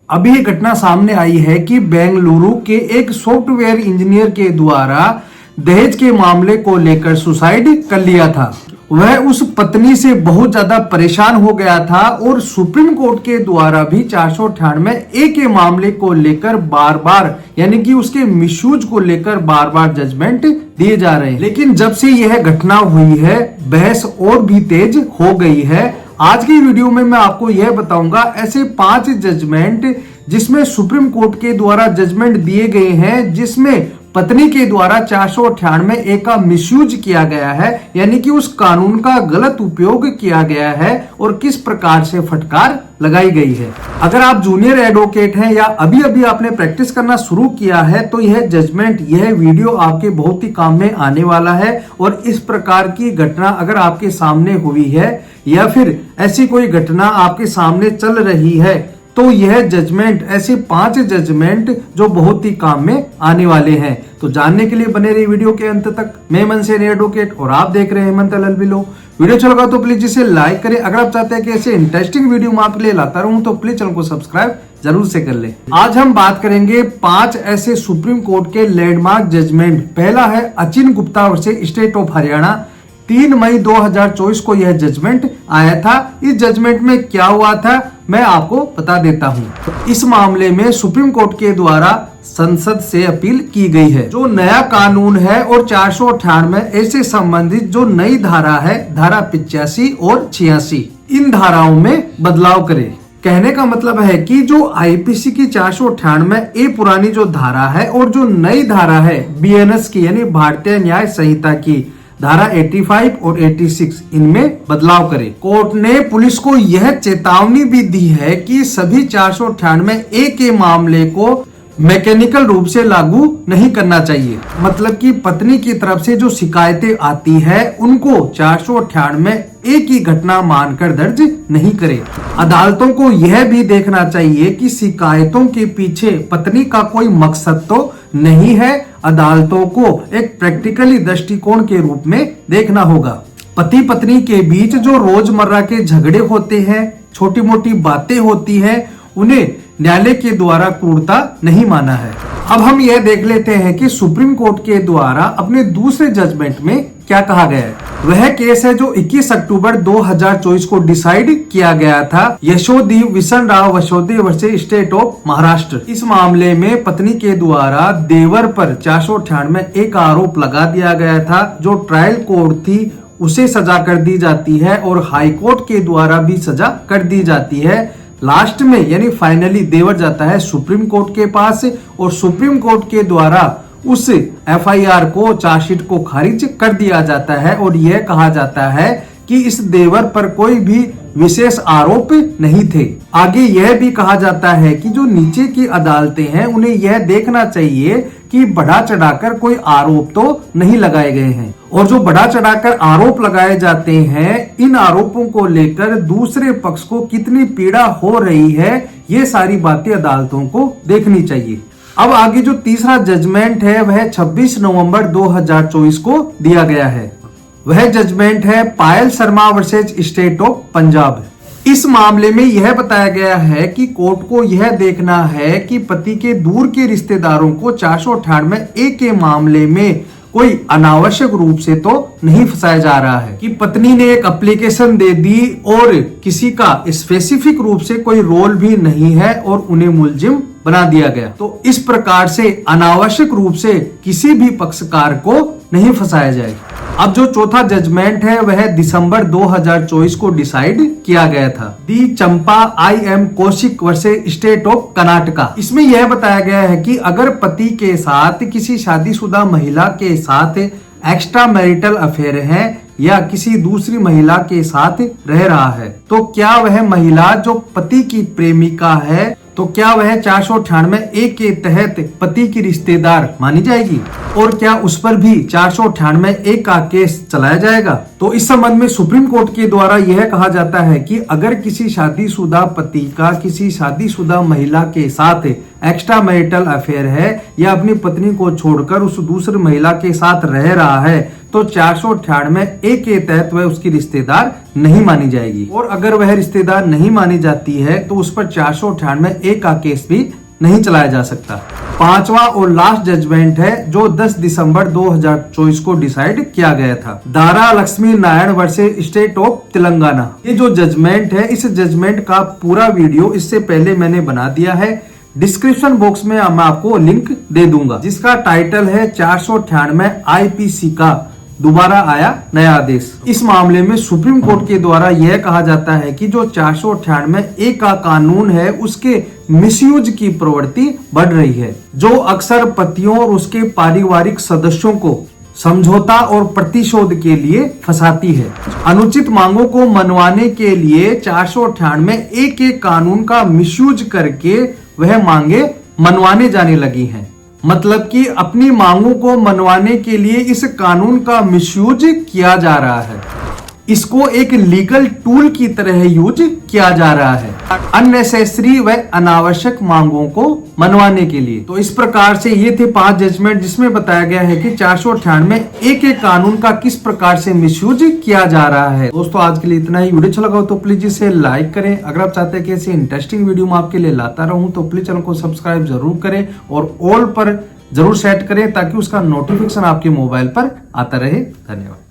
अभी ये घटना सामने आई है कि बेंगलुरु के एक सॉफ्टवेयर इंजीनियर के द्वारा दहेज के मामले को लेकर सुसाइड कर लिया था। वह उस पत्नी से बहुत ज्यादा परेशान हो गया था और सुप्रीम कोर्ट के द्वारा भी 498 के मामले को लेकर बार बार यानी कि उसके मिसयूज को लेकर बार बार जजमेंट दिए जा रहे हैं। लेकिन जब से यह घटना हुई है बहस और भी तेज हो गई है। आज की वीडियो में मैं आपको यह बताऊंगा ऐसे 5 जजमेंट जिसमें सुप्रीम कोर्ट के द्वारा जजमेंट दिए गए हैं जिसमें पत्नी के द्वारा 498 का मिसयूज किया गया है यानी कि उस कानून का गलत उपयोग किया गया है और किस प्रकार से फटकार लगाई गई है। अगर आप जूनियर एडवोकेट हैं या अभी अभी आपने प्रैक्टिस करना शुरू किया है तो यह जजमेंट यह वीडियो आपके बहुत ही काम में आने वाला है। और इस प्रकार की घटना अगर आपके सामने हुई है या फिर ऐसी कोई घटना आपके सामने चल रही है तो यह जजमेंट ऐसे 5 जजमेंट जो बहुत ही काम में आने वाले हैं। तो जानने के लिए बने रहिए वीडियो के अंत तक। मैं मन से एडवोकेट और आप देख रहे हैं हेमंत LLB लॉ। वीडियो अच्छा लगा तो प्लीज इसे लाइक करें। अगर आप चाहते हैं कि ऐसे इंटरेस्टिंग वीडियो मैं आपके लिए लाता रहूं तो प्लीज चैनल को सब्सक्राइब जरूर से कर ले। आज हम बात करेंगे 5 ऐसे सुप्रीम कोर्ट के लैंडमार्क जजमेंट। पहला है Achin Gupta versus state of Haryana. 3 मई 2024 को यह जजमेंट आया था। इस जजमेंट में क्या हुआ था मैं आपको बता देता हूं। तो इस मामले में सुप्रीम कोर्ट के द्वारा संसद से अपील की गई है। जो नया कानून है और 498 ऐसे संबंधित जो नई धारा है धारा 85 और 86 इन धाराओं में बदलाव करे। कहने का मतलब है कि जो आईपीसी की 498 पुरानी जो धारा है और जो नई धारा है BNS की यानी भारतीय न्याय संहिता की धारा 85 और 86 इनमें बदलाव करे। कोर्ट ने पुलिस को यह चेतावनी भी दी है कि सभी 498 के मामले को मैकेनिकल रूप से लागू नहीं करना चाहिए। मतलब कि पत्नी की तरफ से जो शिकायतें आती है उनको 498 की घटना मानकर दर्ज नहीं करे। अदालतों को यह भी देखना चाहिए कि शिकायतों के पीछे पत्नी का कोई मकसद तो नहीं है। अदालतों को एक प्रैक्टिकली दृष्टिकोण के रूप में देखना होगा। पति पत्नी के बीच जो रोजमर्रा के झगड़े होते हैं, छोटी मोटी बातें होती हैं, उन्हें न्यायालय के द्वारा क्रूरता नहीं माना है। अब हम यह देख लेते हैं कि सुप्रीम कोर्ट के द्वारा अपने दूसरे जजमेंट में क्या कहा गया है। वह केस है जो 21 अक्टूबर 2024 को डिसाइड किया गया था। Yashodeep Vishan Rao Vashodi versus state of Maharashtra. इस मामले में पत्नी के द्वारा देवर पर 498 का आरोप लगा दिया गया था। जो ट्रायल कोर्ट थी उसे सजा कर दी जाती है और हाई कोर्ट के द्वारा भी सजा कर दी जाती है। लास्ट में यानी फाइनली देवर जाता है सुप्रीम कोर्ट के पास और सुप्रीम कोर्ट के द्वारा उस FIR को चार्जशीट को खारिज कर दिया जाता है और यह कहा जाता है कि इस देवर पर कोई भी विशेष आरोप नहीं थे। आगे यह भी कहा जाता है कि जो नीचे की अदालतें हैं उन्हें यह देखना चाहिए कि बढ़ा चढ़ाकर कोई आरोप तो नहीं लगाए गए हैं और जो बढ़ा चढ़ाकर आरोप लगाए जाते हैं इन आरोपों को लेकर दूसरे पक्ष को कितनी पीड़ा हो रही है ये सारी बातें अदालतों को देखनी चाहिए। अब आगे जो तीसरा जजमेंट है वह 26 नवंबर 2024 को दिया गया है। वह जजमेंट है Payal Sharma versus state of Punjab. इस मामले में यह बताया गया है कि कोर्ट को यह देखना है कि पति के दूर के रिश्तेदारों को 498 के मामले में कोई अनावश्यक रूप से तो नहीं फंसाया जा रहा है कि पत्नी ने एक एप्लीकेशन दे दी और किसी का स्पेसिफिक रूप से कोई रोल भी नहीं है और उन्हें मुलजिम बना दिया गया। तो इस प्रकार से अनावश्यक रूप से किसी भी पक्षकार को नहीं फंसाया जाए। अब जो चौथा जजमेंट है वह दिसंबर 2024 को डिसाइड किया गया था। दी चंपा IM Kaushik versus state of Karnataka. इसमें यह बताया गया है कि अगर पति के साथ किसी शादीशुदा महिला के साथ एक्स्ट्रा मैरिटल अफेयर है या किसी दूसरी महिला के साथ रह रहा है तो क्या वह महिला जो पति की प्रेमिका है तो क्या वह 498 के तहत पति की रिश्तेदार मानी जाएगी और क्या उस पर भी 498 का केस चलाया जाएगा। तो इस संबंध में सुप्रीम कोर्ट के द्वारा यह कहा जाता है कि अगर किसी शादीशुदा पति का किसी शादीशुदा महिला के साथ एक्स्ट्रा मैरिटल अफेयर है या अपनी पत्नी को छोड़कर उस दूसरी महिला के साथ रह रहा है तो 498A के तहत वह उसकी रिश्तेदार नहीं मानी जाएगी। और अगर वह रिश्तेदार नहीं मानी जाती है तो उस पर 498A का केस भी नहीं चलाया जा सकता। पांचवा और लास्ट जजमेंट है जो 10 दिसंबर 2024 को डिसाइड किया गया था। Dara Lakshmi Narayan versus state of Telangana. ये जो जजमेंट है, इस जजमेंट का पूरा वीडियो इससे पहले मैंने बना दिया है। डिस्क्रिप्शन बॉक्स में मैं आपको लिंक दे दूंगा, जिसका टाइटल है 498 IPC का दोबारा आया नया आदेश। इस मामले में सुप्रीम कोर्ट के द्वारा यह कहा जाता है कि जो 498A का कानून है उसके मिसयूज की प्रवृत्ति बढ़ रही है, जो अक्सर पतियों और उसके पारिवारिक सदस्यों को समझौता और प्रतिशोध के लिए फंसाती है। अनुचित मांगों को मनवाने के लिए 498A के कानून का मिसयूज करके वह मांगे मनवाने जाने लगी हैं। मतलब कि अपनी मांगों को मनवाने के लिए इस कानून का मिसयूज किया जा रहा है। इसको एक लीगल टूल की तरह यूज किया जा रहा है अननेसेसरी व अनावश्यक मांगों को मनवाने के लिए। तो इस प्रकार से ये थे 5 जजमेंट जिसमें बताया गया है कि 498A के कानून का किस प्रकार से मिसयूज किया जा रहा है। दोस्तों आज के लिए इतना ही। वीडियो अच्छा लगा हो तो प्लीज इसे लाइक करें। अगर आप चाहते हैं कि ऐसे इंटरेस्टिंग वीडियो मैं आपके लिए लाता रहूं तो प्लीज चैनल को सब्सक्राइब जरूर करें और ऑल पर जरूर सेट करें ताकि उसका नोटिफिकेशन आपके मोबाइल पर आता रहे। धन्यवाद।